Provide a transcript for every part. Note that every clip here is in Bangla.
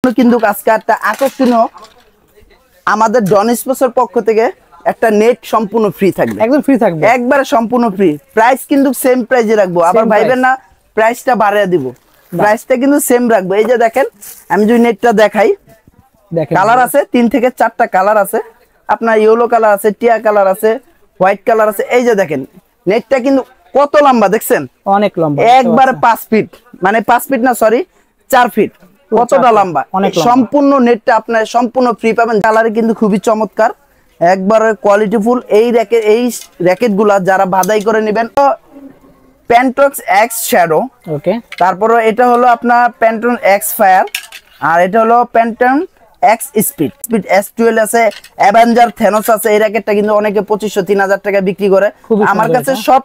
কিন্তু আজকে একটা আকর্ষণীয় আমাদের ডন স্পোর্টসের পক্ষ থেকে একটা নেট সম্পূর্ণ ফ্রি থাকবে, একদম ফ্রি থাকবে, একবারে সম্পূর্ণ ফ্রি। প্রাইস কিন্তু সেম প্রাইসে রাখবো, আবার ভাইবেন না প্রাইসটা বাড়িয়ে দিব, প্রাইসটা কিন্তু সেম রাখবো। এই যে দেখেন, আমি যদি নেটটা দেখাই, কালার আছে 3 থেকে 4টা কালার আছে, আপনার ইয়েলো কালার আছে, টিয়া কালার আছে, হোয়াইট কালার আছে। এই যে দেখেন নেটটা কিন্তু কত লম্বা দেখছেন, অনেক লম্বা, একবারে 5 ফিট, মানে 5 ফিট না সরি 4 ফিট, কতটা লম্বা। সম্পূর্ণ নেটটা আপনার সম্পূর্ণ ফ্রি পাবেন। কালারে কিন্তু খুবই চমৎকার, একবারে কোয়ালিটিফুল। এই র্যাকেট গুলা যারা বাদাই করে নেবেন, প্যান্টক্স এক্স শ্যাডো, ওকে। তারপরে এটা হলো আপনার প্যান্টন এক্স ফায়ার, আর এটা হলো প্যান্টন এক্স স্পিড S12 আছে, অ্যাভেঞ্জার থেনোস আছে। এই র্যাকেটটা কিন্তু অনেকে 2500-3000 টাকা বিক্রি করে, আমার কাছে সব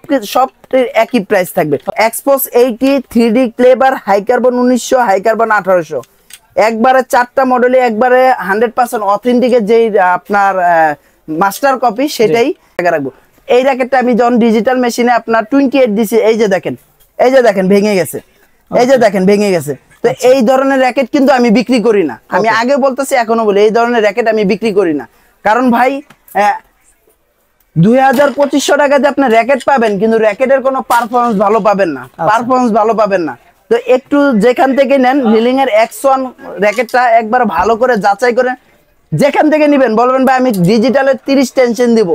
একই প্রাইস থাকবে। এক্সপোস 80, 3D clever, high carbon 1900, high carbon 1800, একবারে 4টা মডেলে একবারে 100% অথেন্টিকের যেই আপনার মাস্টার কপি সেটাই রাখবো। এই র্যাকেটটা আমি যখন ডিজিটাল মেশিনে আপনার 28 দিছি, এই যে দেখেন ভেঙে গেছে, এই যে দেখেন ভেঙে গেছে। তো এই ধরনের র্যাকেট কিন্তু আমি বিক্রি করি না, আমি আগে বলতেছি এখনো বলি, এই ধরনের র্যাকেট আমি বিক্রি করি না। কারণ ভাই 2000-2500 টাকাতে আপনি র্যাকেট পাবেন, কিন্তু র্যাকেটের কোনো পারফরমেন্স ভালো পাবেন না। তো একটু যেখান থেকে নেন, লিলিং এর X1 র্যাকেটটা একবার ভালো করে যাচাই করে যেখান থেকে নিবেন, বলবেন ভাই আমি ডিজিটালের 30 টেনশন দিব,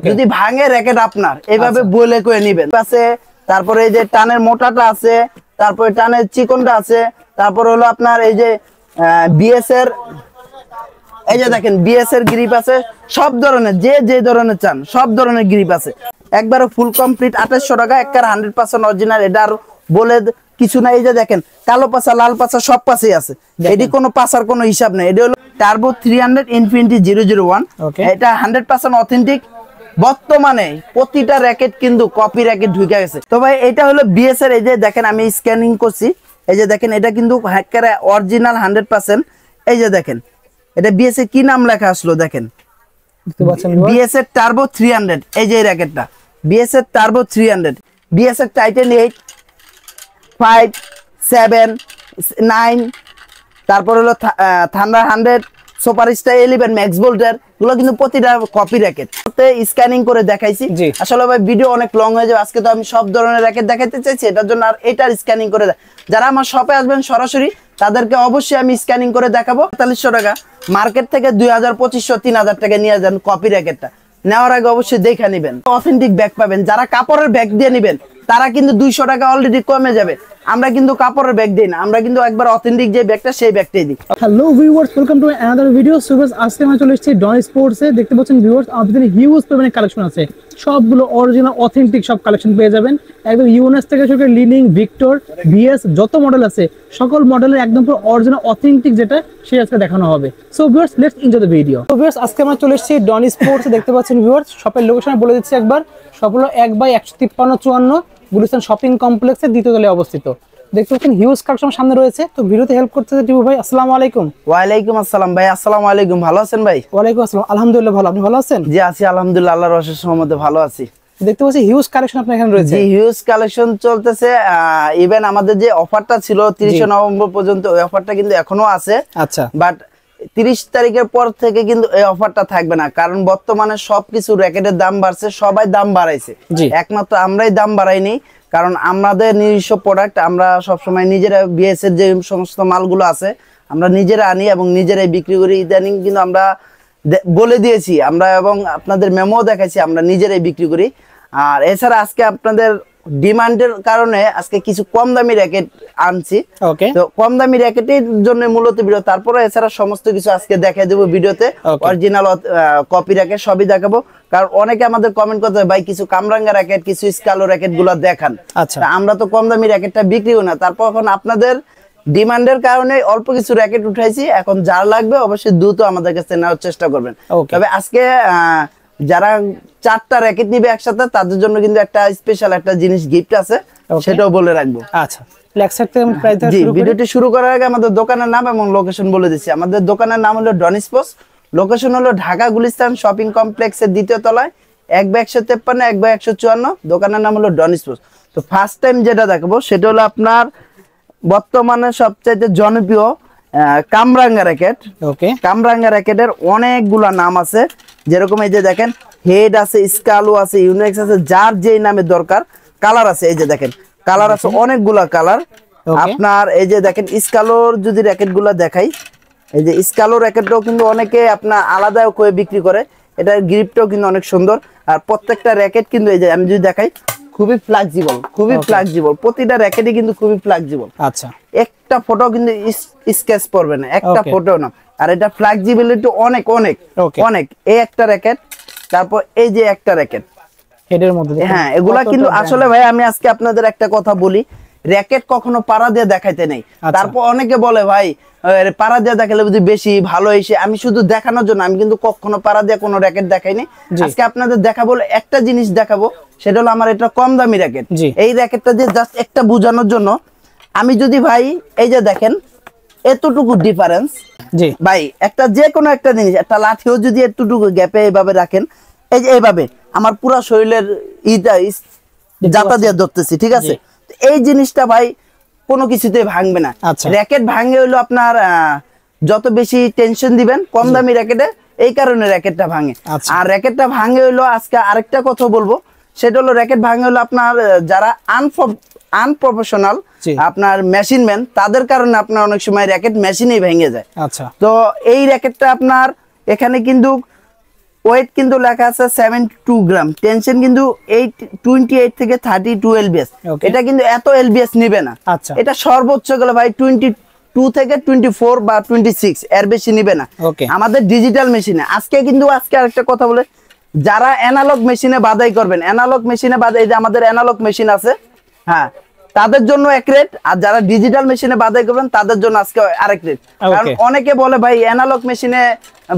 যদি ভাঙে র্যাকেট আপনার, এইভাবে বলে করে নিবেন। আছে তারপরে এই যে টানের মোটাটা আছে, তারপরে টানের চিকনটা আছে, তারপর হলো আপনার এই যে বিএস এর, এই যে দেখেন বিএস এর গ্রিপ আছে, সব ধরনের যে ধরনের চান সব ধরনের গ্রিপ আছে, একবারে ফুল কমপ্লিট 2800 টাকা, একবার 100% অরিজিনাল। এটা আর বলে কিছু না। এই যে দেখেন কালো পাছা, লাল পাছা সব পাশেই আছে, এটি কোনো পাছার কোনো হিসাব নেই। এটা হলো টার্বো 300 ইনফিনিটি 001, এটা 100% অথেন্টিক। বর্তমানে প্রতিটা র্যাকেট কিন্তু কপি র্যাকেট ঢুকে গেছে। তো ভাই এটা হলো বিএস এর, এই যে দেখেন আমি স্ক্যানিং করছি, এই যে দেখেন এটা কিন্তু হ্যাকারে অরিজিনাল 100%। এই যে দেখেন এটা বিএস এর কি নাম লেখা আসলো দেখেন, বিএস এর টার্বো 300। এই যে র্যাকেটটা বিএস এর টার্বো 300, বিএস এর টাইটেন 8, 5, 7, 9, তারপর হলো থান্ডার 100, সুপারস্টার 11, ম্যাক্স বোল্টার, গুলো কিন্তু প্রতিটা কপি র্যাকেট স্ক্যানিং করে দেখাইছি। আসলে ভাই ভিডিও অনেক লং হয়ে যাবে, আজকে তো আমি সব ধরনের র্যাকেট দেখাইতে চাইছি, এটার জন্য আর এটার স্ক্যানিং করে যারা আমার শপে আসবেন সরাসরি, তাদেরকে অবশ্যই আমি স্ক্যানিং করে দেখাবো। 4500 টাকা মার্কেট থেকে 2000-2500-3000 টাকা নিয়ে যান কপি র্যাকেটটা। নেওয়ার আগে অবশ্যই দেখে নেবেন, অথেন্টিক ব্যাগ পাবেন। যারা কাপড়ের ব্যাগ দিয়ে নেবেন তারা কিন্তু 200 টাকা অলরেডি কমে যাবে। আমরা কিন্তু কাপড়ের ব্যাগ দেই না, আমরা কিন্তু একবার অথেন্টিক যে ব্যাগটা সেই ব্যাগটাই দিই। Hello viewers, welcome to another video. So guys, আজকে আমরা চলে এসেছি ডন স্পোর্টস এ। দেখতে পাচ্ছেন ভিউয়ার্স, আপনাদের হিউজ পরিমাণে কালেকশন আছে, সবগুলো অরিজিনাল অথেন্টিক সব কালেকশন পেয়ে যাবেন। একদম ইউএনএস থেকে শুরু করে লিলিং, ভিক্টর, বিএস যত মডেল আছে সকল মডেলের একদম পুরো অরিজিনাল অথেন্টিক যেটা সেই আজকে দেখানো হবে। So viewers, let's enjoy the video. So viewers, আজকে আমরা চলে এসেছি ডন স্পোর্টস এ। দেখতে পাচ্ছেন ভিউয়ার্স, শপের লোকেশন বলে দিচ্ছি একবার। শপ হলো 1/153-54 গুলিস্তান শপিং কমপ্লেক্সের দ্বিতীয় তলায় অবস্থিত। দেখতে পাচ্ছেন হিউজ কালেকশন সামনে রয়েছে। তো ভিডিওতে হেল্প করতেছে টিপু ভাই। আসসালামু আলাইকুম। ওয়ালাইকুম আসসালাম ভাই। আসসালামু আলাইকুম, ভালো আছেন ভাই? ওয়ালাইকুম আসসালাম, আলহামদুলিল্লাহ ভালো, আপনি ভালো আছেন? জি আছি আলহামদুলিল্লাহ, আল্লাহর অশেষ রহমতে ভালো আছি। দেখতে পাচ্ছি হিউজ কালেকশন আপনার এখানে রয়েছে। জি হিউজ কালেকশন চলতেছে। ইভেন আমাদের যে অফারটা ছিল 30 নভেম্বর পর্যন্ত, ওই অফারটা কিন্তু এখনো আছে। আচ্ছা, বাট 30 তারিখের পর থেকে কিন্তু এই অফারটা থাকবে না, কারণ বর্তমানে সবকিছু র্যাকেটের দাম বাড়ছে, সবাই দাম বাড়াইছে, একমাত্র আমরাই দাম বাড়াইনি। কারণ আমাদের নিজস্ব প্রোডাক্ট, আমরা সবসময় নিজেরা বিএস এর যে সমস্ত মালগুলো আছে আমরা নিজেরা আনি এবং নিজেরাই বিক্রি করি। ইদানিং কিন্তু আমরা বলে দিয়েছি আমরা, এবং আপনাদের মেমো দেখাইছি, আমরা নিজেরাই বিক্রি করি। আর এছাড়া আজকে আপনাদের ডিমান্ডের কারণে আজকে কিছু কম দামি র্যাকেট আনছি। তো কম দামি র্যাকেটের জন্য মূলত ভিডিও, তারপরে এছাড়া সমস্ত কিছু আজকে দেখাই দেবো ভিডিওতে। অরিজিনাল কপি র্যাকেট সবই দেখাবো, কারণ অনেকে আমাদের কমেন্ট করতে ভাই কিছু কামরাঙ্গা র্যাকেট, কিছু স্কালো র্যাকেট গুলো দেখান। আচ্ছা, আমরা তো কম দামি র্যাকেটটা বিক্রিও না, তারপর এখন আপনাদের ডিমান্ডের কারণে অল্প কিছু র্যাকেট উঠাইছি। এখন যার লাগবে অবশ্যই দ্রুত আমাদের কাছে নেওয়ার চেষ্টা করবেন। তবে আজকে যারা 4টা র্যাকেট নিবে একসাথে, তাদের জন্য কিন্তু একটা স্পেশাল একটা জিনিস গিফট আছে, সেটাও বলে রাখবো। আচ্ছা, ভিডিওটি শুরু করার আগে আমাদের দোকানের নাম এবং লোকেশন বলে দিচ্ছি। আমাদের দোকানের নাম হলো ডন স্পোর্টস, লোকেশন হলো ঢাকা গুলিস্তান শপিং কমপ্লেক্সের দ্বিতীয় তলায়, 1/153, 1/154। দোকানের নাম হলো ডন স্পোর্টস। তো ফার্স্ট টাইম যেটা দেখাবো সেটা হলো আপনার বর্তমানে সবচাইতে জনপ্রিয় কামরাঙ্গা র্যাকেট। ওকে, কামরাঙ্গা র্যাকেটের অনেকগুলা নাম আছে, যেরকম এই যে দেখেন হেড আছে, স্কালো আছে, ইউনিক্স আছে, যার যেই নামে দরকার। কালার আছে, এই যে দেখেন কালার আছে অনেকগুলা কালার। আপনার এই যে দেখেন স্কালোর যদি র্যাকেট গুলা দেখাই, এই যে স্কালো র্যাকেটটাও কিন্তু অনেকে আপনার আলাদা করে বিক্রি করে, এটার গ্রিপটাও কিন্তু অনেক সুন্দর। আর প্রত্যেকটা র্যাকেট কিন্তু এই যে আমি যদি দেখাই খুবই ফ্লেক্সিবল, খুবই ফ্লেক্সিবল, প্রতিটা র্যাকেটই কিন্তু খুবই ফ্লেক্সিবল। আচ্ছা, একটা ফটো কিন্তু স্কেচ পড়বে না, একটা ফটো না। আর এটা ফ্লেক্সিবিলিটি অনেক অনেক অনেক। এই একটা র্যাকেট, তারপর এই যে একটা র্যাকেট হেডের মধ্যে, হ্যাঁ এগুলা কিন্তু আসলে ভাই আমি আজকে আপনাদের একটা কথা বলি, র্যাকেট কখনো পাড়া দিয়ে দেখাইতে নেই। তারপর অনেকে বলে ভাই পাড়া দিয়ে দেখালে যদি বেশি ভালো এসে, আমি শুধু দেখানোর জন্য আমি কিন্তু কখনো পাড়া দিয়ে কোনো র্যাকেট দেখাইনি। আজকে আপনাদের দেখাবো, একটা জিনিস দেখাবো, সেটা হলো আমার এটা কম দামি র্যাকেট। এই র্যাকেটটা দিয়ে জাস্ট একটা বোঝানোর জন্য আমি যদি ভাই এই যে দেখেন এতটুকু ডিফারেন্স, জি ভাই একটা যে কোনো একটা জিনিস, একটা লাঠিও যদি এতটুকু গ্যাপে এইভাবে রাখেন, এই যে এইভাবে আমার পুরো শরীরের জাতা দিয়ে ধরতেছি, ঠিক আছে? এই জিনিসটা ভাই কোনো কিছুতে ভাঙবে না। র্যাকেট ভাঙে হইলো আপনার যত বেশি টেনশন দিবেন কম দামি র্যাকেটে, এই কারণে র্যাকেটটা ভাঙে। আর র্যাকেটটা ভাঙে হইলো, আজকে আরেকটা কথা বলবো, সেটা হলো র্যাকেট ভাঙে হলো আপনার যারা আনপ্রফেশনাল আপনার মেশিন ম্যান, তাদের কারণে আপনার অনেক সময় র্যাকেট মেশিনেই ভেঙে যায়। আচ্ছা, তো এই র্যাকেটটা আপনার এখানে কিন্তু ওয়েট কিন্তু লেখা আছে 72 গ্রাম, টেনশন কিন্তু 28 থেকে 32 এলবিএস। এটা কিন্তু এত এলবিএস নিবে না। এটা সর্বোচ্চ গেলে ভাই 22 থেকে 24 বা 26, এর বেশি নিবে না আমাদের ডিজিটাল মেশিনে। আজকে আরেকটা কথা বলে, যারা অ্যানালগ মেশিনে বাদাই করবেন, অ্যানালগ মেশিনে বাদাই, যে আমাদের অ্যানালগ মেশিন আছে, হ্যাঁ তাদের জন্য এক রেট, আর যারা ডিজিটাল মেশিনে বাদাই করবেন তাদের জন্য আজকে আরেক রেট। কারণ অনেকে বলে ভাই অ্যানালগ মেশিনে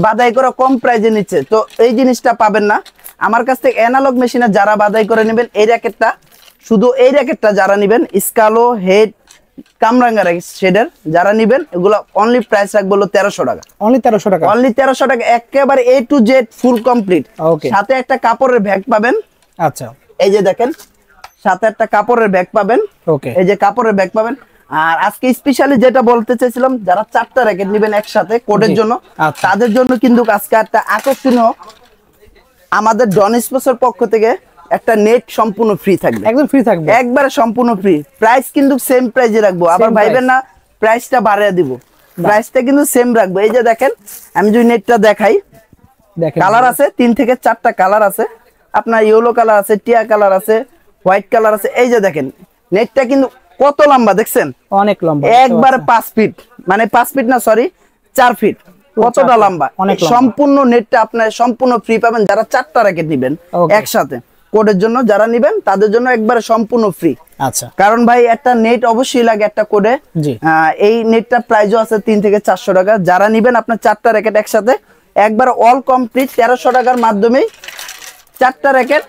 বাদাই করে কম প্রাইজে নিচ্ছে, তো এই জিনিসটা পাবেন না আমার কাছ থেকে। অ্যানালগ মেশিনে যারা বাদাই করে নেবেন এই র্যাকেটটা, শুধু এই র্যাকেটটা যারা নেবেন স্কালো হেড কামরাঙ্গা শেডের যারা নেবেন, এগুলো অনলি প্রাইস রাখবো 1300 টাকা। অনলি 1300 টাকা, অনলি 1300 টাকা, একেবারে A to Z full complete. সাথে একটা কাপড়ের ব্যাগ পাবেন। আচ্ছা, এই যে দেখেন সাথে একটা কাপড়ের ব্যাগ পাবেন। এই যে কাপড়ের ব্যাগ পাবেন। আর আজকে স্পেশালি যেটা বলতে চাইছিলাম, যারা 4টা র্যাকেট নেবেন একসাথে কোডের জন্য, তাদের জন্য কিন্তু আজকে একটা আকর্ষণীয় আমাদের ডন স্পোর্টসের পক্ষ থেকে একটা নেট সম্পূর্ণ ফ্রি থাকবে, একদম ফ্রি থাকবে, একবারে সম্পূর্ণ ফ্রি। প্রাইস কিন্তু সেম প্রাইসে রাখবো, আবার ভাইবেন না প্রাইসটা বাড়িয়ে দিব, প্রাইসটা কিন্তু সেম রাখবো। এই যে দেখেন আমি যদি নেটটা দেখাই, কালার আছে 3 থেকে 4টা কালার আছে আপনার, ইয়েলো কালার আছে, টিয়া কালার আছে, হোয়াইট কালার আছে। এই যে দেখেন নেটটা কিন্তু কত লম্বা দেখছেন, অনেক লম্বা, একবারে 5 ফিট, মানে 5 ফিট না সরি 4 ফিট, কতটা লম্বা। সম্পূর্ণ নেটটা আপনার সম্পূর্ণ ফ্রি পাবেন যারা 4টা র্যাকেট নেবেন একসাথে কোডের জন্য, যারা নেবেন তাদের জন্য একবারে সম্পূর্ণ ফ্রি। আচ্ছা, কারণ ভাই একটা নেট অবশ্যই লাগে একটা কোডে। এই নেটটা প্রাইসও আছে 3 থেকে 400 টাকা। যারা নেবেন আপনার 4টা র্যাকেট একসাথে একবারে অল কমপ্লিট 1300 টাকার মাধ্যমেই 4টা র্যাকেট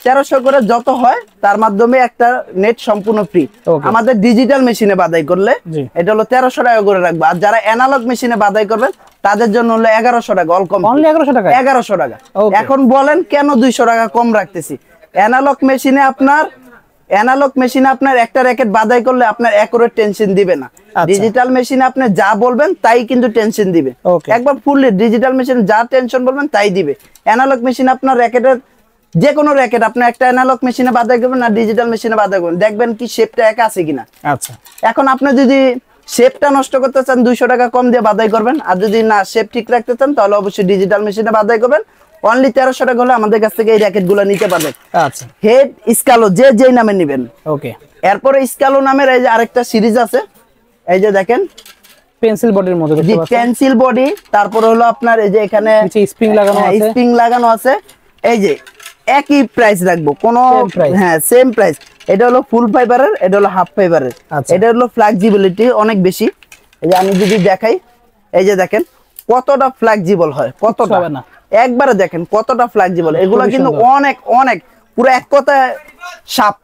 1300 করে যত হয় তার মাধ্যমে একটা নেট সম্পূর্ণ ফ্রি। আমাদের ডিজিটাল মেশিনে বাদাই করলে এটা হলো 1300 টাকা করে রাখবো, আর যারা অ্যানালগ মেশিনে বাদাই করবেন তাদের জন্য হলো 1100 টাকা, অল কম, অনলি 1100 টাকা, 1100 টাকা। এখন বলেন কেন 200 টাকা কম রাখতেছি? অ্যানালগ মেশিনে আপনার একটা র্যাকেট বাদাই করলে আপনার অ্যাকুরেট টেনশন দিবে না। ডিজিটাল মেশিনে আপনি যা বলবেন তাই কিন্তু টেনশন দিবে, একবার ফুললি ডিজিটাল মেশিনে যা টেনশন বলবেন তাই দিবে। অ্যানালগ মেশিনে আপনার র্যাকেটের যে কোনো র্যাকেট আপনি একটা অ্যানালগ মেশিনে বাদাই করবেন না ডিজিটাল মেশিনে বাদাই করবেন, দেখবেন কি শেপটা এক আছে কিনা। আচ্ছা, এখন আপনি যদি শেপটা নষ্ট করতে চান 200 টাকা কম দিয়ে বাদাই করবেন, আর যদি না শেপ ঠিক রাখতে চান তাহলে অবশ্যই ডিজিটাল মেশিনে বাদাই করবেন। অনলি 1300 টাকা হলে আমাদের কাছ থেকে এই র্যাকেট গুলো নিতে পারবেন। আচ্ছা, হেড স্কালো যেই নামে নেবেন। ওকে, এরপরে স্কালো নামের এই যে আরেকটা সিরিজ আছে, এই যে দেখেন পেন্সিল বডির মধ্যে, জি পেন্সিল বডি। তারপর হলো আপনার এই যে এখানে স্প্রিং লাগানো আছে, স্প্রিং লাগানো আছে। এই যে একই প্রাইস রাখবো, কোনো হ্যাঁ সেম প্রাইস। এটা হলো ফুল ফাইবারের, এটা হলো হাফ ফাইবারের। এটা হলো ফ্লেক্সিবিলিটি অনেক বেশি। এই যে আমি যদি দেখাই, এই যে দেখেন কতটা ফ্লেক্সিবল হয়, কতটা একবারে দেখেন কতটা ফ্লেক্সিবল। এগুলো কিন্তু অনেক অনেক পুরো এক কথায় সাপ,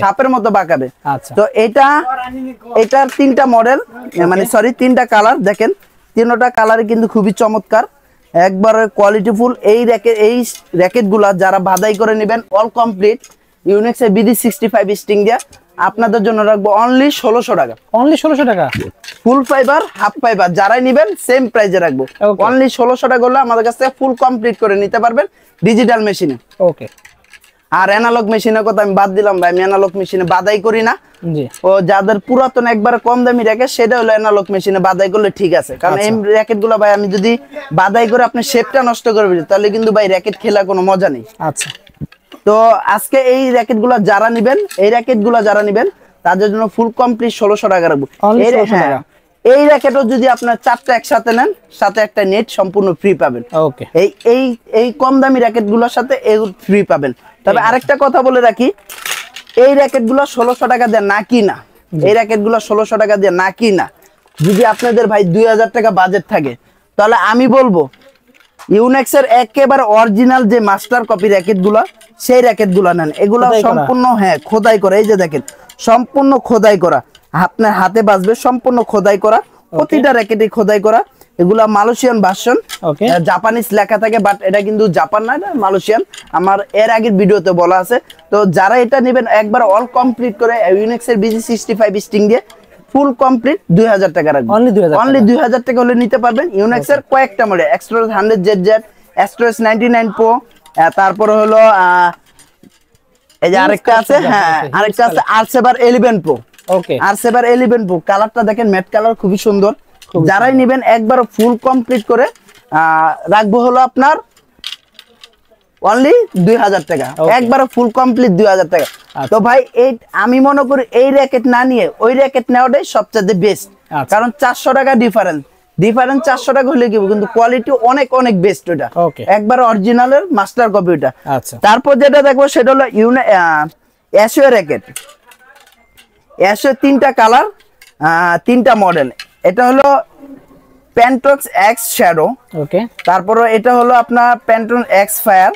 সাপের মতো বাঁকাবে। তো এটার 3টা মডেল, মানে সরি 3টা কালার। দেখেন 3টা কালার কিন্তু খুবই চমৎকার, একবারে কোয়ালিটিফুল। এই র্যাকেট গুলা যারা বাদাই করে নেবেন অল কমপ্লিট ইউনিক্স এর BD65 স্টিং দিয়া, আপনাদের জন্য রাখবো অনলি 1600 টাকা। অনলি 1600 টাকা, ফুল ফাইবার হাফ ফাইবার যারাই নেবেন সেম প্রাইসে রাখবো। অনলি 1600 টাকা হলে আমাদের কাছ থেকে ফুল কমপ্লিট করে নিতে পারবেন ডিজিটাল মেশিনে। ওকে। আর অ্যানালগ মেশিনের কথা আমি বাদ দিলাম ভাই, আমি অ্যানালগ মেশিনে বাদাই করি না। জি। ও যাদের পুরাতন একবার কম দামি র্যাকেট সেটা হলো অ্যানালগ মেশিনে বাদাই করলে ঠিক আছে, কারণ এই র্যাকেট গুলো ভাই আমি যদি বাদাই করে আপনার শেপটা নষ্ট করে দিই তাহলে কিন্তু ভাই র্যাকেট খেলা কোনো মজা নেই। আচ্ছা। তো আজকে এই র্যাকেট গুলো যারা নিবেন, এই র্যাকেট গুলো যারা নিবেন তাদের জন্য ফুল কমপ্লিট 1600 টাকা রাখবো। এই র্যাকেটও যদি আপনার 4টা একসাথে নেন, সাথে একটা নেট সম্পূর্ণ ফ্রি পাবেন। ওকে। এই এই এই কম দামি র্যাকেট গুলোর সাথে এই ফ্রি পাবেন। তবে আরেকটা কথা বলে রাখি, এই র্যাকেট গুলো 1600 টাকা দিয়ে না কিনা, এই র্যাকেট গুলো 1600 টাকা দিয়ে না কিনা, যদি আপনাদের ভাই 2000 টাকা বাজেট থাকে তাহলে আমি বলবো ইউনেক্স এর একেবারে অরিজিনাল যে মাস্টার কপি র্যাকেট গুলা, সেই র্যাকেট গুলা নেন। এগুলা সম্পূর্ণ খোদাই করা, এই যে দেখেন সম্পূর্ণ খোদাই করা, আপনার হাতে বাজবে, সম্পূর্ণ খোদাই করা, প্রতিটা র্যাকেটে খোদাই করা। এগুলা মালয়েশিয়ান ভার্সন, জাপানিজ লেখা থাকে বাট এটা কিন্তু জাপান না, এটা মালয়েশিয়ান। আমার এর আগের ভিডিওতে বলা আছে। তো যারা এটা নেবেন একবার অল কমপ্লিট করে ইউনেক্স এর BG65 স্টিং দিয়ে ফুল কমপ্লিট 2000 টাকা রাখবেন। অনলি 2000 টাকা হলে নিতে পারবেন। ইউনেক্স এর কয়েকটা মডেল, এক্সট্রোস 100ZZ, এক্সট্রোস 99 Pro, তারপরে হলো এই যে আরেকটা আছে, হ্যাঁ আরেকটা আছে আরসেভার 11 Pro। ওকে। আরসেভার 11 Pro কালারটা দেখেন, ম্যাট কালার, খুবই সুন্দর। যারাই নেবেন একবার ফুল কমপ্লিট করে রাখবো হলো আপনার অনলি 2000 টাকা, একবার ফুল কমপ্লিট 2000 টাকা। তো ভাই এই আমি মনে করি এই র্যাকেট না নিয়ে ওই র্যাকেট নেওয়াটাই সবচেয়ে বেস্ট, কারণ 400 টাকা ডিফারেন্স 400 টাকা হলে কি, কিন্তু কোয়ালিটি অনেক অনেক বেস্ট ওটা, একবার অরিজিনালের মাস্টার কপি ওটা। তারপর যেটা দেখবো সেটা হলো অ্যাশিও র্যাকেট। অ্যাশিও 3টা কালার, 3টা মডেল। এটা হলো প্যান্টক্স এক্স শ্যাডো, ওকে। তারপরে এটা হলো আপনার প্যান্টন এক্স ফায়ার,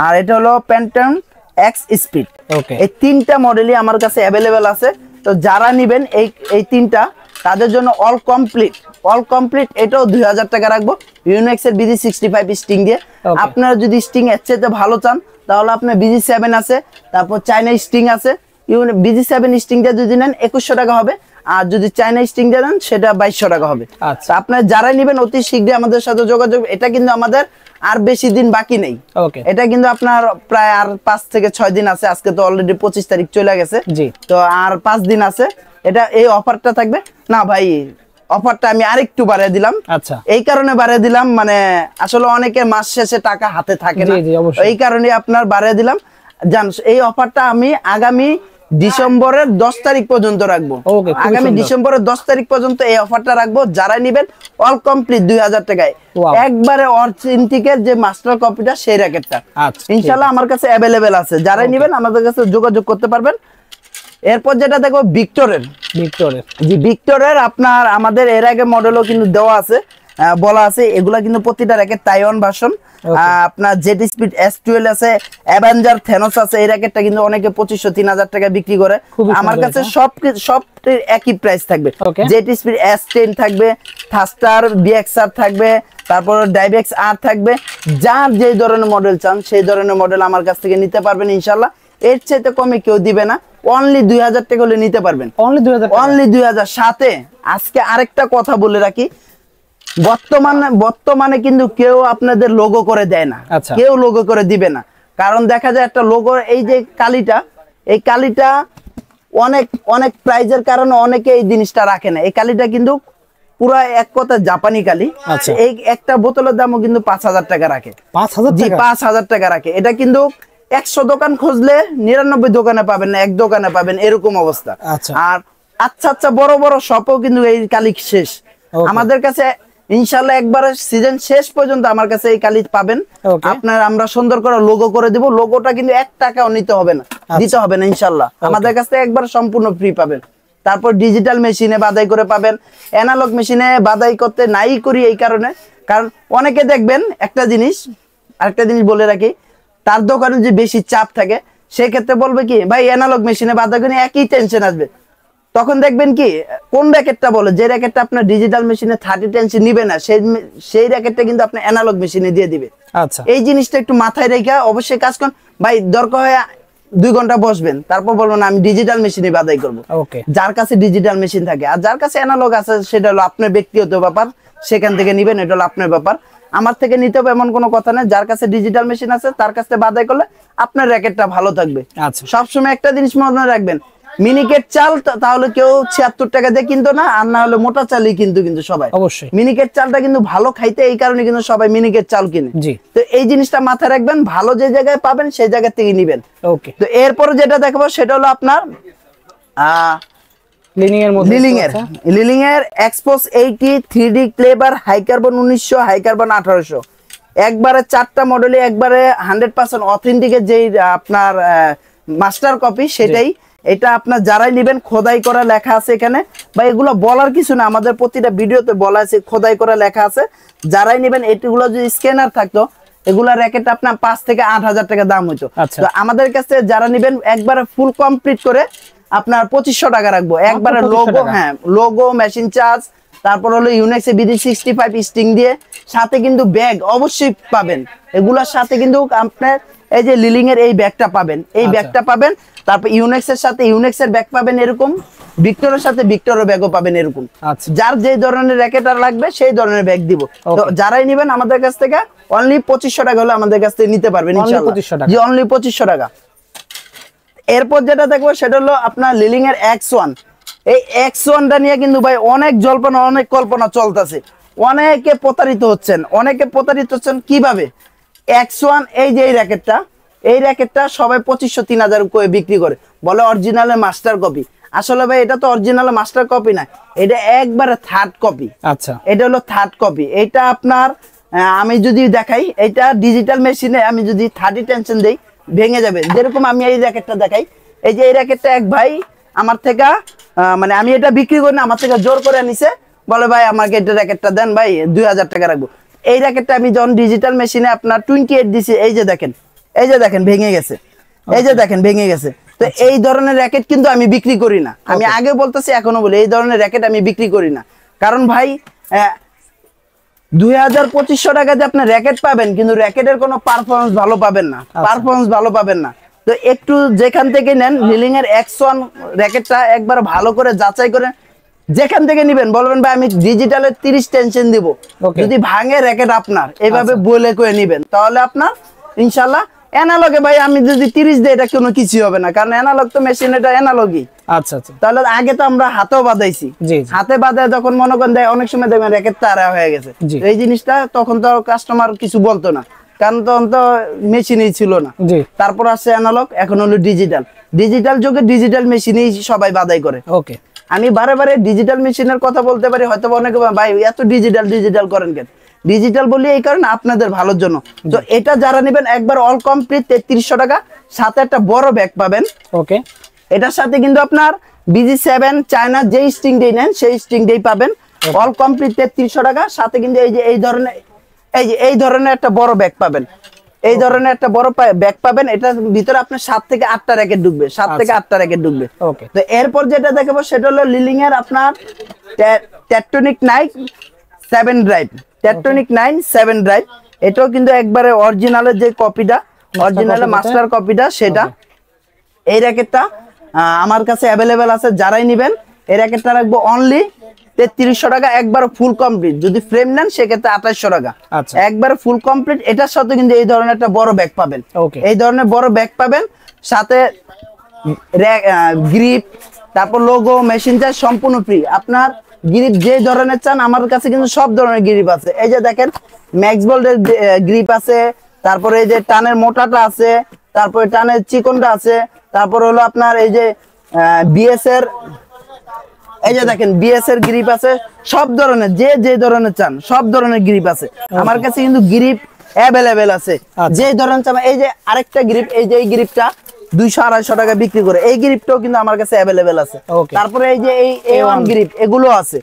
আর এটা হলো প্যান্টন এক্স স্পিড। ওকে। এই 3টা মডেলই আমার কাছে অ্যাভেলেবেল আছে। তো যারা নেবেন এই 3টা তাদের জন্য অল কমপ্লিট এটাও 2000 টাকা রাখবো ইউনেক্স এর BG65 স্টিং দিয়ে। আপনারা যদি স্টিং এর চেয়ে ভালো চান তাহলে আপনার BG7 আছে, তারপর চাইনা স্টিং আছে। BG7 স্টিংটা যদি নেন 2100 টাকা হবে, আর যদি চাইনা স্টিং দেন সেটা 2200 টাকা হবে। আচ্ছা, আপনারা যারা নেবেন অতি শীঘ্রই আমাদের সাথে যোগাযোগ। এটা কিন্তু আমাদের আর বেশি দিন বাকি নেই, এটা কিন্তু আপনার প্রায় আর 5 থেকে 6 দিন আছে। আজকে তো অলরেডি 25 তারিখ চলে গেছে, তো আর 5 দিন আছে। এটা এই অফারটা থাকবে না ভাই, অফারটা আমি আরেকটু বাড়িয়ে দিলাম। আচ্ছা, এই কারণে বাড়িয়ে দিলাম, মানে আসলে অনেকে মাস শেষে টাকা হাতে থাকে না, এই কারণে আপনার বাড়িয়ে দিলাম। জান এই অফারটা আমি আগামী ডিসেম্বরের 10 তারিখ পর্যন্ত রাখবো। আগামী ডিসেম্বরের 10 তারিখ পর্যন্ত এই অফারটা রাখবো। যারা নেবেন অল কমপ্লিট 2000 টাকায় একবারে অথেন্টিকের যে মাস্টার কপিটা সেই র্যাকেটটা ইনশাআল্লাহ আমার কাছে অ্যাভেলেবেল আছে। যারা নেবেন আমাদের কাছে যোগাযোগ করতে পারবেন। এরপর যেটা দেখো ভিক্টরের আপনার আমাদের এর আগে মডেলও কিন্তু দেওয়া আছে, বলা আছে। এগুলা কিন্তু প্রতিটা র্যাকেট তাইওয়ান ভার্সন। আপনার জেট স্পিড S12 আছে, অ্যাভেঞ্জার থেনোস আছে। এই র্যাকেটটা কিন্তু অনেকে 2500-3000 টাকা বিক্রি করে। আমার কাছে সব একই প্রাইস থাকবে। জেট স্পিড S10 থাকবে, থাস্টার BXR থাকবে, তারপর ডাইভেক্স আর থাকবে। যার যে ধরনের মডেল চান সেই ধরনের মডেল আমার কাছ থেকে নিতে পারবেন ইনশাআল্লাহ। এর চাইতে কমে কেউ দিবে না। অনলি 2000 টাকা হলে নিতে পারবেন। অনলি 2000। সাথে আজকে আরেকটা কথা বলে রাখি, বর্তমানে কিন্তু কেউ আপনাদের লোগো করে দেয় না, কেউ লোগো করে দিবে না। কারণ দেখা যায় একটা লোগো, এই যে কালিটা, এই কালিটা অনেক অনেক প্রাইজের কারণে অনেকে এই জিনিসটা রাখে না। এই কালিটা কিন্তু পুরো এক কথা জাপানি কালি। এই একটা বোতলের দামও কিন্তু 5000 টাকা রাখে। 5000 টাকা রাখে। এটা কিন্তু 100 দোকান খুঁজলে 99 দোকানে পাবেন না, এক দোকানে পাবেন, এরকম অবস্থা। আর আচ্ছা বড় বড় শপও কিন্তু এই কালি শেষ। আমাদের কাছে ইনশাআল্লাহ একবার সিজন শেষ পর্যন্ত আমার কাছে এই কালি পাবেন। আপনার আমরা সুন্দর করে লোগো করে দিব। লোগোটা কিন্তু 1 টাকাও দিতে হবে না ইনশাআল্লাহ। আমাদের কাছে একবার সম্পূর্ণ ফ্রি পাবেন। তারপর ডিজিটাল মেশিনে বাদাই করে পাবেন। অ্যানালগ মেশিনে বাদাই করতে নাই করি এই কারণে, কারণ অনেকে দেখবেন আরেকটা জিনিস বলে রাখি, তার দোকানে যে বেশি চাপ থাকে সেই ক্ষেত্রে বলবে কি ভাই অ্যানালগ মেশিনে বাদাই করে একই টেনশন আসবে। তখন দেখবেন কি কোন র্যাকেটটা বলে, যে র্যাকেটটা আপনার ডিজিটাল মেশিনে 30 টেনশন নিবে না, সেই র্যাকেটটা কিন্তু আপনি অ্যানালগ মেশিনে দিয়ে দিবে। আচ্ছা, এই জিনিসটা একটু মাথায় রেখে অবশ্যই কাজ করুন ভাই। দরকার হয় 2 ঘন্টা বসবেন, তারপর বলবেন আমি ডিজিটাল মেশিনে বাদাই করব। ওকে, যার কাছে ডিজিটাল মেশিন থাকে, আর যার কাছে অ্যানালগ আছে সেটা হলো আপনার ব্যক্তিগত ব্যাপার, সেখান থেকে নিবেন, এটা হলো আপনার ব্যাপার। আমার থেকে নিতে হবে এমন কোনো কথা নেই। যার কাছে ডিজিটাল মেশিন আছে তার কাছে বাদাই করলে আপনার র্যাকেটটা ভালো থাকবে। আচ্ছা, সবসময় একটা জিনিস মনে রাখবেন, মিনিকেট চাল তাহলে কেউ 76 টাকা দিয়ে কিনতো না, আর না হলে মোটা চালই কিন্তু সবাই। অবশ্যই মিনিকেট চালটা কিন্তু ভালো খাইতে, এই কারণে কিন্তু সবাই মিনিকেট চাল কিনে। জি, তো এই জিনিসটা মাথায় রাখবেন, ভালো যে জায়গায় পাবেন সেই জায়গা থেকে নিবেন। ওকে। তো এরপরে যেটা দেখাবো সেটা হলো আপনার লিনিং এর মধ্যে, লিলিং এর এক্সপোস 80 3D ক্লেবার হাই কার্বন 1900 হাই কার্বন 1800, একবারে 4টা মডেলে একবারে 100% অথেন্টিকের যেই আপনার মাস্টার কপি সেটাই। এটা আপনার যারাই নেবেন খোদাই করা লেখা আছে এখানে, বা এগুলো বলার কিছু না, আমাদের প্রতিটা ভিডিওতে বলা আছে খোদাই করা লেখা আছে। যারাই নেবেন এগুলো যদি স্ক্যানার থাকতো এগুলা র্যাকেট আপনার 5 থেকে 8,000 টাকা দাম হইতো। তো আমাদের কাছে যারা নেবেন একবারে ফুল কমপ্লিট করে আপনার 2500 টাকা রাখবো একবারে। লোগো, হ্যাঁ লোগো, মেশিন চার্জ, তারপর হলো ইউনেক্স বিডি 65 স্টিং দিয়ে, সাথে কিন্তু ব্যাগ অবশ্যই পাবেন। এগুলোর সাথে কিন্তু আপনার এই যে লিলিং এর এই ব্যাগটা পাবেন, এই ব্যাগটা পাবেন। তারপর ইউনেক্স এর সাথে ইউনেক্স এর ব্যাগ পাবেন এরকম, ভিক্টরের সাথে ভিক্টরের ব্যাগও পাবেন এরকম। যার যে ধরনের র্যাকেট আর লাগবে সেই ধরনের ব্যাগ দিব। তো যারাই নেবেন আমাদের কাছ থেকে অনলি 2500 টাকা হলে আমাদের কাছ থেকে নিতে পারবেন ইনশাআল্লাহ। জি, অনলি 2500 টাকা। এরপর যেটা দেখবো সেটা হলো আপনার লিলিং এর X1। এই X1টা নিয়ে কিন্তু ভাই অনেক জল্পনা অনেক কল্পনা চলতেছে, অনেকে প্রতারিত হচ্ছেন। কিভাবে? X1 এই যে এই র্যাকেটটা সবাই 2500-3000 করে বিক্রি করে, বলে অরিজিনালের মাস্টার কপি। আসলে ভাই এটা তো অরিজিনাল মাস্টার কপি না, এটা একবারে থার্ড কপি। আচ্ছা, এটা হলো থার্ড কপি। এটা আপনার আমি যদি দেখাই, এটা ডিজিটাল মেশিনে আমি যদি 30 টেনশন দেই ভেঙে যাবে। যেরকম আমি এই র্যাকেটটা দেখাই, এই যে এই র্যাকেটটা এক ভাই আমার থেকে মানে আমি এটা বিক্রি করি না, আমার থেকে জোর করে নিছে, বলে ভাই আমাকে এটা র্যাকেটটা দেন ভাই 2000 টাকা রাখবো। এই র্যাকেটটা আমি যখন ডিজিটাল মেশিনে আপনার 28 দিছি, এই যে দেখেন ভেঙে গেছে, ভেঙে গেছে। তো এই ধরনের র্যাকেট কিন্তু আমি বিক্রি করি না। আমি আগে বলতেছি এখনো বলি, এই ধরনের র্যাকেট আমি বিক্রি করি না। কারণ ভাই 2500 টাকা দিয়ে আপনি র্যাকেট পাবেন, কিন্তু র্যাকেটের কোনো পারফরমেন্স ভালো পাবেন না। তো একটু যেখান থেকে নেন লিলিং এর X1 র্যাকেটটা একবার ভালো করে যাচাই করে যেখান থেকে নিবেন, বলবেন ভাই আমি ডিজিটালের 30 টেনশন দিব, যদি ভাঙে র্যাকেট আপনার এইভাবে বলে করে নিবেন, তাহলে আপনার ইনশাআল্লাহ। অ্যানালগে ভাই আমি যদি 30 দেই এটা কোনো কিছু হবে না, কারণ অ্যানালগ তো মেশিন, এটা অ্যানালগই। আচ্ছা, তাহলে আগে তো আমরা হাতেও বাঁধাইছি, হাতে বাঁধায় যখন মনে করেন দেয় অনেক সময় দেখবেন র্যাকেট তারা হয়ে গেছে। এই জিনিসটা তখন তো কাস্টমার কিছু বলতো না, কারণ তখন তো মেশিনই ছিল না। তারপর আসছে অ্যানালগ, এখন হলো ডিজিটাল যুগে ডিজিটাল মেশিনেই সবাই বাঁধাই করে। ওকে, আমি বারে ডিজিটাল মেশিনের কথা বলতে পারি, হয়তো অনেকে ভাই এত ডিজিটাল করেন কেন? ডিজিটাল বলি এই কারণে আপনাদের ভালোর জন্য। তো এটা যারা নেবেন একবার অল কমপ্লিট 3300 টাকা, সাথে একটা বড় ব্যাগ পাবেন। ওকে, এটার সাথে কিন্তু আপনার BG7 চায়না যে স্টিং ডে নেন সেই স্টিং ডে পাবেন। অল কমপ্লিট 3300 টাকা, সাথে কিন্তু এই যে এই ধরনের একটা বড় ব্যাগ পাবেন, এই ধরনের একটা বড় ব্যাগ পাবেন। এটার ভিতরে আপনার 7 থেকে 8টা র্যাকেট ঢুকবে, 7 থেকে 8টা র্যাকেট ঢুকবে। ওকে, তো এরপর যেটা দেখাবো সেটা হলো লিলিং এর আপনার টেকটনিক 9 7 ড্রাইভ, টেকটনিক 9 7 ড্রাইভ। এটাও কিন্তু একবারে অরিজিনালের যে কপিটা, অরিজিনালের মাস্টার কপিটা সেটা। এই র্যাকেটটা আমার কাছে অ্যাভেলেবেল আছে, যারাই নেবেন এই র্যাকেটটা রাখবো অনলি 3300 টাকা, একবার ফুল কমপ্লিট। যদি ফ্রেম নেন সেক্ষেত্রে 2800 টাকা, একবার ফুল কমপ্লিট। এটার সাথে কিন্তু এই ধরনের একটা বড় ব্যাগ পাবেন, এই ধরনের বড় ব্যাগ পাবেন, সাথে গ্রিপ, তারপর লোগো, মেশিন চার্জ সম্পূর্ণ ফ্রি। আপনার গ্রিপ যে ধরনের চান আমার কাছে কিন্তু সব ধরনের গ্রিপ আছে। এই যে দেখেন ম্যাক্স বোল্টের গ্রিপ আছে, তারপরে এই যে টানের মোটাটা আছে, তারপরে টানের চিকনটা আছে, তারপর হলো আপনার এই যে বিএস এর, এই যে দেখেন বিএস এর গ্রিপ আছে, সব ধরনের যে ধরনের চান সব ধরনের গ্রিপ আছে আমার কাছে, কিন্তু গ্রিপ অ্যাভেলেবেল আছে যে ধরনের চান। এই যে আরেকটা গ্রিপ, এই যে এই গ্রিপটা 200-250 টাকা বিক্রি করে, এই গ্রিপটাও কিন্তু আমার কাছে অ্যাভেলেবেল আছে। তারপরে এই যে এই A1 গ্রিপ, এগুলো আছে।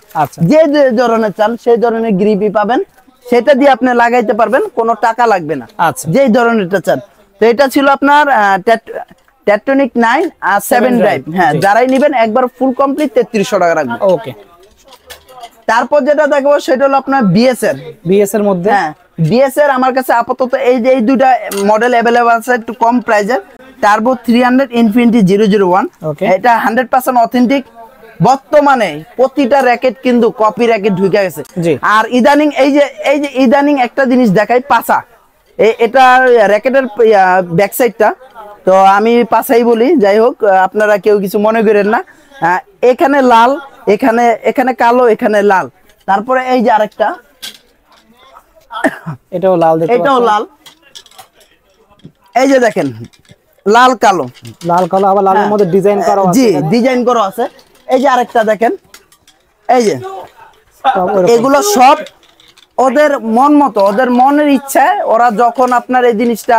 যে ধরনের চান সেই ধরনের গ্রিপই পাবেন, সেটা দিয়ে আপনি লাগাইতে পারবেন, কোনো টাকা লাগবে না যেই ধরনেরটা চান। তো এটা ছিল আপনার টেকটনিক 9 আর 7 ড্রাইভ। হ্যাঁ, যারাই নেবেন একবার ফুল কমপ্লিট 3300 টাকা রাখবেন। ওকে, তারপর যেটা দেখবো সেটা হলো আপনার বিএস এর মধ্যে। হ্যাঁ, বিএস এর আমার কাছে আপাতত এই যে এই দুইটা মডেল অ্যাভেলেবল আছে একটু কম প্রাইসের। Turbo 300 infinity 001, Okay. এটা 100% অথেন্টিক। বর্তমানে প্রতিটা র্যাকেট কিন্তু কপি র্যাকেট ঢুকে গেছে। জি। আর ইদানিং এই যে ইদানিং একটা জিনিস দেখাই, পাছা। এটা র্যাকেটের ব্যাক সাইডটা, তো আমি পাছাই বলি, যাই হোক আপনারা কেউ কিছু মনে করেন না। এখানে লাল, এখানে কালো, এখানে লাল। তারপরে এই যে আরেকটা, এটাও লাল, এটাও লাল। এই যে দেখেন লাল কালো, লাল কালো, আবার লালের মধ্যে ডিজাইন করা আছে। জি, ডিজাইন করা আছে। এই যে আরেকটা দেখেন, এই যে এগুলো সব ওদের মন মতো, ওদের মনের ইচ্ছায় ওরা যখন আপনার এই জিনিসটা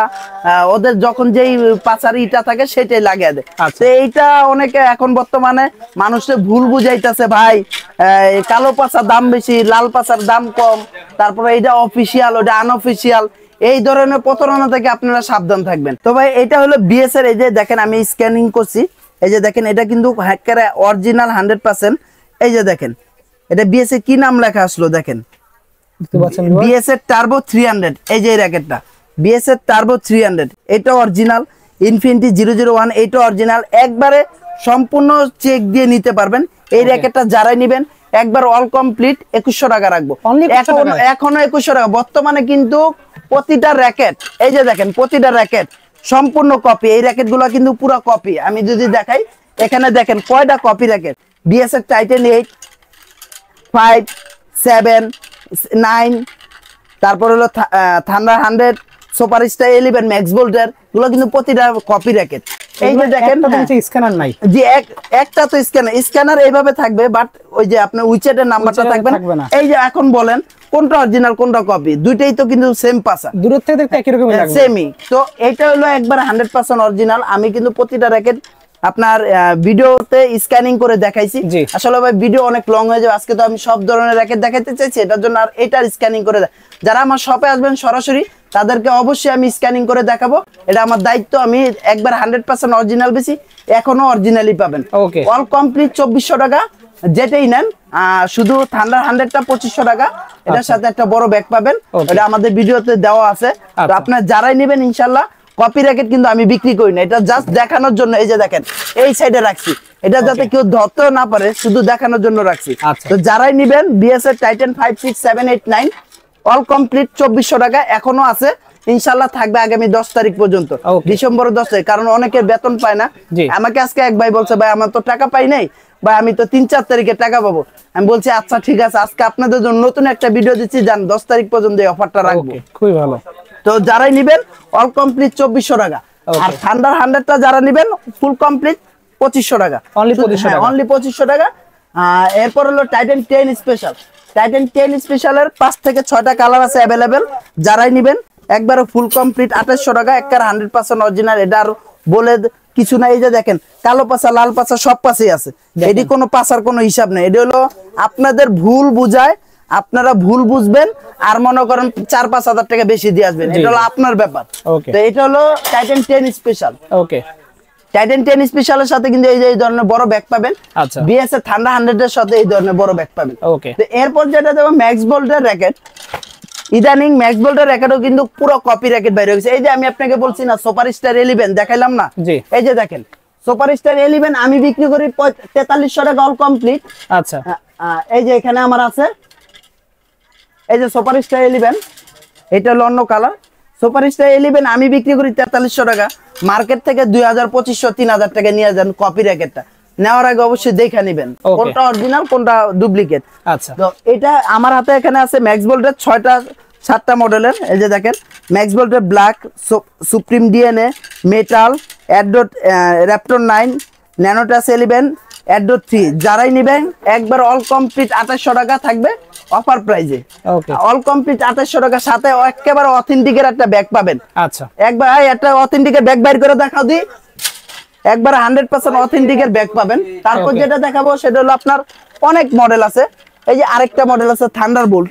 ওদের যখন যেই পাচারিটা থাকে সেটাই লাগিয়ে দেয়। তো এইটা অনেকে এখন বর্তমানে মানুষের ভুল বুঝাইতেছে, ভাই কালো পাচার দাম বেশি, লাল পাচার দাম কম, তারপরে এটা অফিসিয়াল, ওটা আনঅফিসিয়াল, এই ধরনের প্রতারণা থেকে আপনারা সাবধান থাকবেন। তো ভাই এটা হলো বিএস এর, এই যে দেখেন আমি স্ক্যানিং করছি, এই যে দেখেন এটা কিন্তু হ্যাকারে অরিজিনাল 100%। এই যে দেখেন এটা বিএস এর কি নাম লেখা আসলো দেখেন, বিএস এর টার্বো 300। এই যে র্যাকেটটা বিএস এর টার্বো 300, এটা অরিজিনাল। ইনফিনিটি 001, এটা অরিজিনাল। একবারে সম্পূর্ণ চেক দিয়ে নিতে পারবেন। এই র্যাকেটটা যারাই নেবেন একবার অল কমপ্লিট 2100 টাকা রাখবো। এখনো 2100 টাকা। বর্তমানে কিন্তু প্রতিটা র্যাকেট, এই যে দেখেন প্রতিটা র্যাকেট সম্পূর্ণ কপি। এই র্যাকেট গুলো কিন্তু পুরো কপি। আমি যদি দেখাই, এখানে দেখেন কয়টা কপি র্যাকেট। বিএস এর টাইটেন 8, 5, 7, 9, তারপর হলো থান্ডার 100, সুপারস্টার 11, ম্যাক্স বোল্টের, গুলো কিন্তু প্রতিটা কপি র্যাকেট। এই যে দেখেন স্ক্যানার নাই, জি একটা তো স্ক্যানার এইভাবে থাকবে, বাট ওই যে আপনার উইচেটের নাম্বারটা থাকবে না। এই যে এখন বলেন কোনটা অরিজিনাল কোনটা কপি, দুইটাই তো কিন্তু সেম পাসা, দূর থেকে দেখতে একই রকমই লাগবে, সেমই। তো এটা হলো একবার 100% অরিজিনাল। আমি কিন্তু প্রতিটা র্যাকেট আপনার ভিডিওতে স্ক্যানিং করে দেখাইছি। আসলে ভাই ভিডিও অনেক লং হয়ে যাবে, আজকে তো আমি সব ধরনের র্যাকেট দেখাইতে চাইছি, এটার জন্য আর এটার স্ক্যানিং করে যারা আমার শপে আসবেন সরাসরি তাদেরকে অবশ্যই আমি স্ক্যানিং করে দেখাবো, এটা আমার দায়িত্ব। আমি একবার 100% অরিজিনাল বেশি, এখনো অরিজিনালই পাবেন। অল কমপ্লিট 2400 টাকা যেটাই নেন, শুধু থান্ডার 100টা 2500 টাকা। এটার সাথে একটা বড় ব্যাগ পাবেন, এটা আমাদের ভিডিওতে দেওয়া আছে। তো আপনার যারাই নেবেন ইনশাল্লাহ, কপি র্যাকেট কিন্তু আমি বিক্রি করি না, এটা জাস্ট দেখানোর জন্য। এই যে দেখেন এই সাইডে রাখছি, এটা যাতে কেউ ধরতেও না পারে, শুধু দেখানোর জন্য রাখছি। তো যারাই নিবেন বিএস এর টাইটান 5, 6, 7, 8, 9 অল কমপ্লিট 2400 টাকা এখনো আছে, ইনশাল্লাহ থাকবে আগামী 10 তারিখ পর্যন্ত, ডিসেম্বর 10 তারিখ। কারণ অনেকের বেতন পায় না। আমাকে আজকে এক ভাই বলছে, ভাই আমার তো টাকা পাই নাই, ভাই আমি তো 3-4 তারিখে টাকা পাবো। আমি বলছি আচ্ছা ঠিক আছে, আজকে আপনাদের জন্য নতুন একটা ভিডিও দিচ্ছি, যান 10 তারিখ পর্যন্ত এই অফারটা রাখবো। খুবই ভালো। তো যারাই নিবেন অল কমপ্লিট 2400 টাকা, আর থান্ডার 100টা যারা নিবেন ফুল কমপ্লিট 2500 টাকা, অনলি 2500 টাকা। এরপর হলো টাইটান 10 স্পেশাল। টাইটান 10 স্পেশালের 5 থেকে 6টা কালার আছে अवेलेबल। যারাই নিবেন একবারে ফুল কমপ্লিট 2800 টাকা, একবার 100% অরিজিনাল। এটা আর বলে কিছু নাই। এই যে দেখেন কালো পাছা, লাল পাছা সব পাশেই আছে, এটি কোনো পাছার কোনো হিসাব নেই। এটা হলো আপনাদের ভুল বুঝায়, আপনারা ভুল বুঝবেন আর মনে করেন 4-5 হাজার টাকা বেশি দিয়ে আসবেন, এটা হলো আপনার ব্যাপার। তো এটা হলো টাইটান 10 স্পেশাল। ওকে, টাইটান 10 স্পেশালের সাথে কিন্তু এই ধরনের বড় ব্যাগ পাবেন। আচ্ছা, বিএস এর থান্ডার 100 এর সাথে এই ধরনের বড় ব্যাগ পাবেন। ওকে, তো এরপর যেটা দেব ম্যাক্স বোল্টের র‍্যাকেট। ইদানিং ম্যাক্স বোল্টের র‍্যাকেটও কিন্তু পুরো কপি র‍্যাকেট বাইরে হয়েছে। এই যে আমি আপনাকে বলছি না সুপারস্টার 11 দেখাইলাম না, এই যে দেখেন সুপারস্টার 11 আমি বিক্রি করি 4300 টাকা অল কমপ্লিট। আচ্ছা, এই যে এখানে আমার আছে, এই যে সুপারস্টার 11, এটা হলো অন্য কালার। সুপারস্টার 11 আমি বিক্রি করি 4300 টাকা, মার্কেট থেকে 2000, 2500, 3000 টাকা নিয়ে যান। কপি র‍্যাকেটটা নেওয়ার আগে অবশ্যই দেখে নেবেন কোনটা অরিজিনাল কোনটা ডুপ্লিকেট। আচ্ছা, তো এটা আমার হাতে এখানে আছে ম্যাক্স বোল্টের 6টা মডেলের। এই যে দেখেন ম্যাক্স বোল্টের black, supreme DNA, metal, Addot, Raptor 9, ন্যানোটাস 11, অ্যাডডট 3। যারাই নেবেন একবার অল কমপ্লিট 2800 টাকা থাকবে অফার প্রাইজে। অল কমপ্লিট 2800 টাকা, সাথে একেবারে অথেন্টিকের একটা ব্যাগ পাবেন। আচ্ছা, একবার একটা অথেন্টিকের ব্যাগ বাইর করে দেখাও দি, একবার 100% অথেন্টিকের ব্যাগ পাবেন। তারপর যেটা দেখাবো সেটা হলো আপনার অনেক মডেল আছে। এই যে আরেকটা মডেল আছে থান্ডারবোল্ট,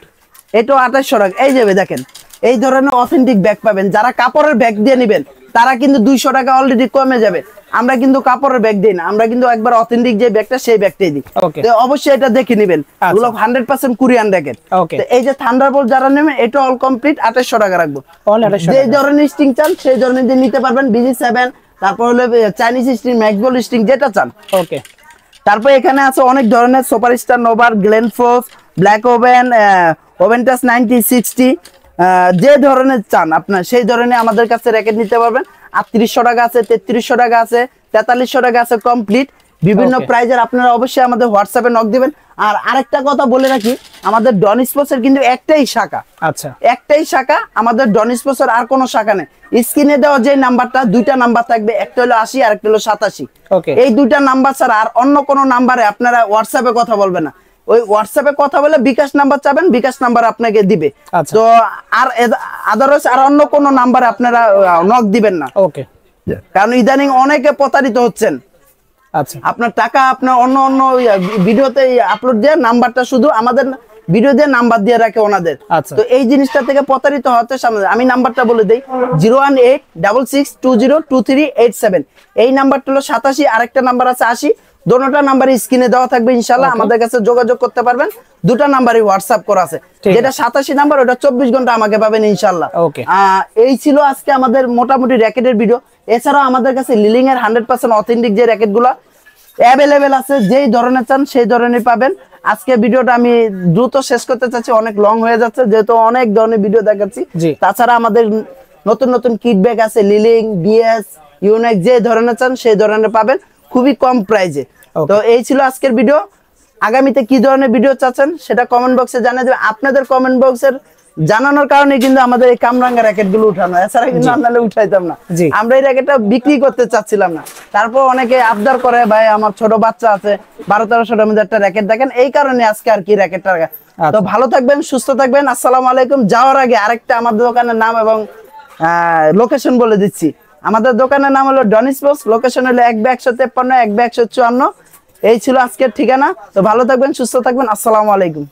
এটাও 2800 টাকা। এই যে দেখেন এই ধরনের অথেন্টিক ব্যাগ পাবেন। যারা কাপড়ের ব্যাগ দিয়ে নেবেন তারা কিন্তু 200 টাকা অলরেডি কমে যাবে। আমরা কিন্তু কাপড়ের ব্যাগ দিই না, আমরা কিন্তু একবার অথেন্টিক যে ব্যাগটা সেই ব্যাগটাই দিই। তো অবশ্যই এটা দেখে নেবেন, এগুলো 100% কোরিয়ান র‍্যাকেট। তো এই যে থান্ডারবোল্ট যারা নেবেন এটা অল কমপ্লিট 2800 টাকা রাখবো। যে ধরনের স্টিং চান সেই ধরনের দিয়ে নিতে পারবেন। BG7, তারপর হলো চাইনিজ স্টিং, ম্যাক্সবল স্টিং, যেটা চান। ওকে, তারপর এখানে আছে অনেক ধরনের সুপারস্টার, নোভার, গ্লেনফোর্স, ব্ল্যাক ওভেন, ওভেন্টাস 9060, যে ধরনের চান আপনার সেই ধরনের আমাদের কাছে র্যাকেট নিতে পারবেন। 3800 টাকা আছে, 3300 টাকা আছে, 4300 টাকা আছে, কমপ্লিট বিভিন্ন Okay. প্রাইজের। আপনারা অবশ্যই আমাদের হোয়াটসঅ্যাপে নক দিবেন। আর আরেকটা কথা বলে রাখি, আমাদের ডন স্পোর্টসের কিন্তু একটাই শাখা, আচ্ছা, একটাই শাখা আমাদের ডন স্পোর্টসের, আর কোনো শাখা নেই। স্ক্রিনে দেওয়া যে নাম্বারটা, দুইটা নাম্বার থাকবে, একটা হলো 80 আর একটা হলো 87। ওকে, এই দুইটা নাম্বার ছাড়া আর অন্য কোনো নাম্বারে আপনারা হোয়াটসঅ্যাপে কথা বলবেন না। ওই হোয়াটসঅ্যাপে কথা বলে বিকাশ নাম্বার চাবেন, বিকাশ নাম্বার আপনাকে দিবে। আচ্ছা। তো আর আদারওয়াইজ আর অন্য কোনো নাম্বারে আপনারা নক দিবেন না, ওকে, কারণ ইদানিং অনেকে প্রতারিত হচ্ছেন। আচ্ছা, আপনার টাকা আপনার অন্য অন্য ভিডিওতে আপলোড দিয়ে নাম্বারটা শুধু আমাদের ভিডিও দিয়ে নাম্বার দিয়ে রাখে ওনাদের। আচ্ছা। তো এই জিনিসটা থেকে প্রতারিত হতে সামনে আমি নাম্বারটা বলে দেই, 01866202387। এই নাম্বারটা হলো 87, আরেকটা নাম্বার আছে 80। দোনোটা নাম্বারই স্ক্রিনে দেওয়া থাকবে, ইনশাআল্লাহ আমাদের কাছে যোগাযোগ করতে পারবেন। দুটা নাম্বারই হোয়াটসঅ্যাপ করা আছে, ঠিক যেটা 87 নাম্বার ওটা 24 ঘন্টা আমাকে পাবেন ইনশাআল্লাহ। Okay. এই ছিল আজকে আমাদের মোটামুটি র্যাকেটের ভিডিও। এছাড়াও আমাদের কাছে লিলিং এর 100% অথেন্টিক যে র্যাকেটগুলো অ্যাভেলেবেল আছে, যেই ধরনের চান সেই ধরনের পাবেন। আজকে ভিডিওটা আমি দ্রুত শেষ করতে চাচ্ছি, অনেক লং হয়ে যাচ্ছে যেহেতু অনেক ধরনের ভিডিও দেখাচ্ছি। জি। তাছাড়া আমাদের নতুন নতুন কিট ব্যাগ আছে, লিলিং, বিএস, ইউনিক, যে ধরনের চান সেই ধরনের পাবেন খুবই কম প্রাইজে। Okay. তো এই ছিল আজকের ভিডিও। আগামীতে কি ধরনের ভিডিও চাচ্ছেন সেটা কমেন্ট বক্সে জানিয়ে দেবেন। আপনাদের কমেন্ট বক্সের জানানোর কারণে কিন্তু আমাদের এই কামরাঙ্গা র্যাকেট গুলো উঠানো, এছাড়া কিন্তু আমরা উঠাইতাম না। জি। আমরা এই র্যাকেটটা বিক্রি করতে চাচ্ছিলাম না। তারপর অনেকে আবদার করে, ভাই আমার ছোট বাচ্চা আছে, 1200-1300 টাকার মধ্যে একটা র্যাকেট দেখেন, এই কারণে আজকে আর কি র্যাকেটটা। তো ভালো থাকবেন, সুস্থ থাকবেন, আসসালামু আলাইকুম। যাওয়ার আগে আরেকটা আমাদের দোকানের নাম এবং লোকেশন বলে দিচ্ছি। আমাদের দোকানের নাম হলো ডন স্পোর্টস, লোকেশন হলো 1/153, 1/154। এই ছিল আজকের ঠিকানা। তো ভালো থাকবেন, সুস্থ থাকবেন, আসসালামু আলাইকুম।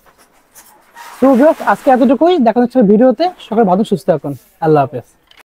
তো আজকে এতটুকুই, দেখা হচ্ছে ভিডিওতে। সকলে ভালো সুস্থ থাকুন, আল্লাহ হাফেজ।